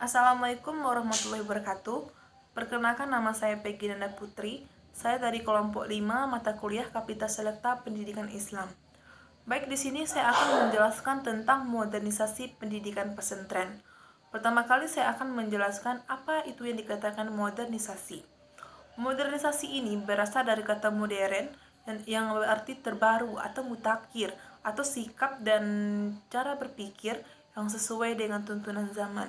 Assalamualaikum warahmatullahi wabarakatuh. Perkenalkan, nama saya Peggy Nanda Putri. Saya dari kelompok 5 mata kuliah Kapita Selekta Pendidikan Islam. Baik, di sini saya akan menjelaskan tentang modernisasi pendidikan pesantren. Pertama kali saya akan menjelaskan apa itu yang dikatakan modernisasi. Modernisasi ini berasal dari kata modern yang berarti terbaru atau mutakhir atau sikap dan cara berpikir yang sesuai dengan tuntunan zaman.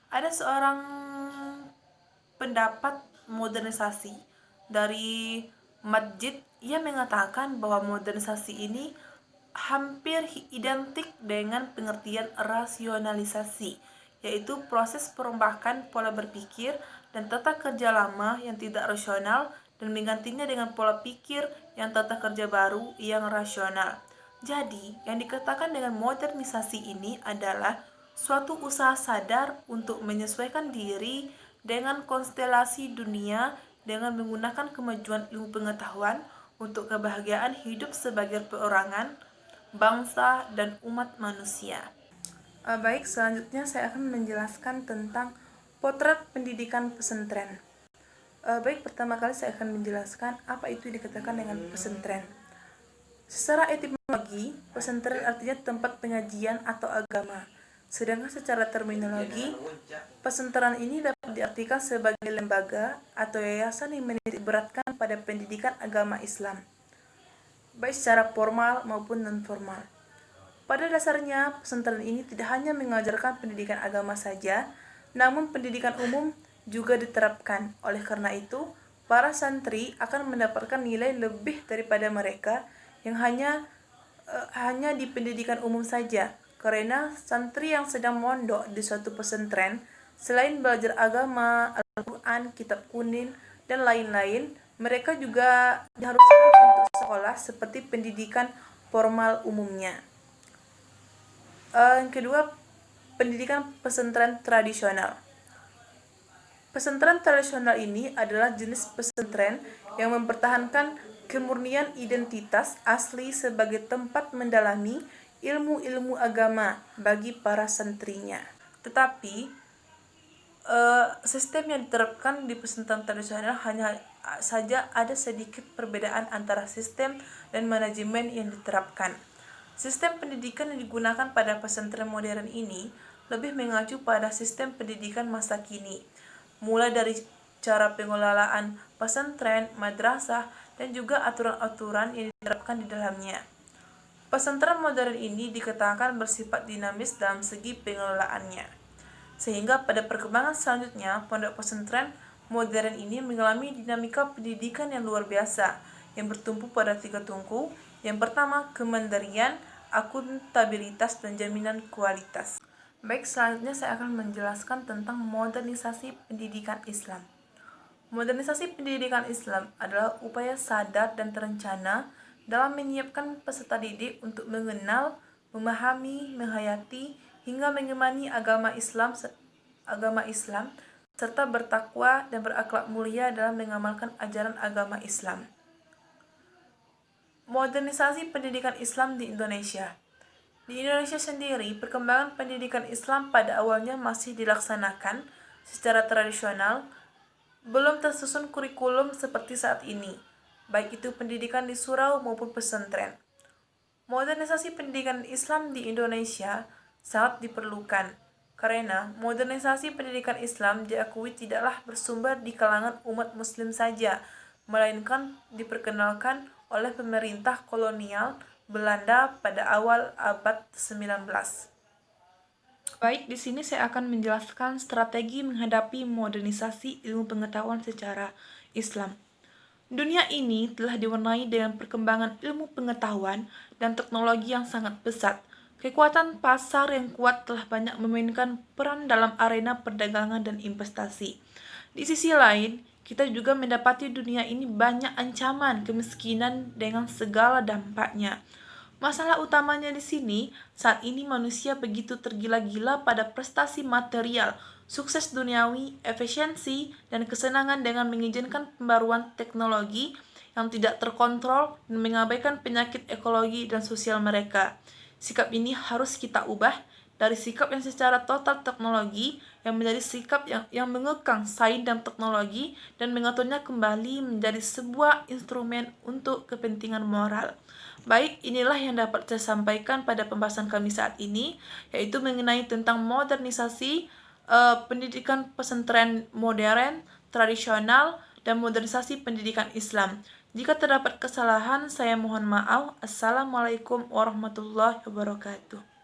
Ada seorang pendapat modernisasi dari Masjid yang mengatakan bahwa modernisasi ini hampir identik dengan pengertian rasionalisasi, yaitu proses perombakan pola berpikir dan tata kerja lama yang tidak rasional dan menggantinya dengan pola pikir yang tata kerja baru yang rasional. Jadi, yang dikatakan dengan modernisasi ini adalah suatu usaha sadar untuk menyesuaikan diri dengan konstelasi dunia dengan menggunakan kemajuan ilmu pengetahuan untuk kebahagiaan hidup sebagai perorangan, bangsa, dan umat manusia. Baik, selanjutnya saya akan menjelaskan tentang potret pendidikan pesantren. Baik, pertama kali saya akan menjelaskan apa itu dikatakan dengan pesantren. Secara etimologi, pesantren artinya tempat pengajian atau agama. Sedangkan secara terminologi, pesantren ini dapat diartikan sebagai lembaga atau yayasan yang menitik beratkan pada pendidikan agama Islam, baik secara formal maupun non-formal. Pada dasarnya, pesantren ini tidak hanya mengajarkan pendidikan agama saja, namun pendidikan umum juga diterapkan. Oleh karena itu, para santri akan mendapatkan nilai lebih daripada mereka yang hanya di pendidikan umum saja, karena santri yang sedang mondok di suatu pesantren, selain belajar agama, Al-Quran, kitab kuning, dan lain-lain, mereka juga diharuskan untuk sekolah seperti pendidikan formal umumnya. Yang kedua, pendidikan pesantren tradisional. Pesantren tradisional ini adalah jenis pesantren yang mempertahankan kemurnian identitas asli sebagai tempat mendalami ilmu-ilmu agama bagi para santrinya. Tetapi sistem yang diterapkan di pesantren tradisional hanya saja ada sedikit perbedaan antara sistem dan manajemen yang diterapkan. Sistem pendidikan yang digunakan pada pesantren modern ini lebih mengacu pada sistem pendidikan masa kini, mulai dari cara pengelolaan pesantren, madrasah, dan juga aturan-aturan yang diterapkan di dalamnya. Pesantren modern ini dikatakan bersifat dinamis dalam segi pengelolaannya, sehingga pada perkembangan selanjutnya pondok pesantren modern ini mengalami dinamika pendidikan yang luar biasa yang bertumpu pada 3 tungku. Yang pertama, kemandirian, akuntabilitas, dan jaminan kualitas. Baik, selanjutnya saya akan menjelaskan tentang modernisasi pendidikan Islam. Modernisasi pendidikan Islam adalah upaya sadar dan terencana dalam menyiapkan peserta didik untuk mengenal, memahami, menghayati, hingga mengemani agama Islam serta bertakwa dan berakhlak mulia dalam mengamalkan ajaran agama Islam. Modernisasi pendidikan Islam di Indonesia. Di Indonesia sendiri, perkembangan pendidikan Islam pada awalnya masih dilaksanakan secara tradisional, belum tersusun kurikulum seperti saat ini, baik itu pendidikan di surau maupun pesantren. Modernisasi pendidikan Islam di Indonesia sangat diperlukan, karena modernisasi pendidikan Islam diakui tidaklah bersumber di kalangan umat muslim saja, melainkan diperkenalkan oleh pemerintah kolonial Belanda pada awal abad 19. Baik, di sini saya akan menjelaskan strategi menghadapi modernisasi ilmu pengetahuan secara Islam. Dunia ini telah diwarnai dengan perkembangan ilmu pengetahuan dan teknologi yang sangat pesat. Kekuatan pasar yang kuat telah banyak memainkan peran dalam arena perdagangan dan investasi. Di sisi lain, kita juga mendapati dunia ini banyak ancaman kemiskinan dengan segala dampaknya. Masalah utamanya di sini, saat ini manusia begitu tergila-gila pada prestasi material, sukses duniawi, efisiensi, dan kesenangan dengan mengizinkan pembaruan teknologi yang tidak terkontrol dan mengabaikan penyakit ekologi dan sosial mereka. Sikap ini harus kita ubah dari sikap yang secara total teknologi yang menjadi sikap yang mengekang sains dan teknologi dan mengaturnya kembali menjadi sebuah instrumen untuk kepentingan moral. Baik, inilah yang dapat saya sampaikan pada pembahasan kami saat ini, yaitu mengenai tentang modernisasi pendidikan pesantren modern, tradisional, dan modernisasi pendidikan Islam. Jika terdapat kesalahan, saya mohon maaf. Assalamualaikum warahmatullahi wabarakatuh.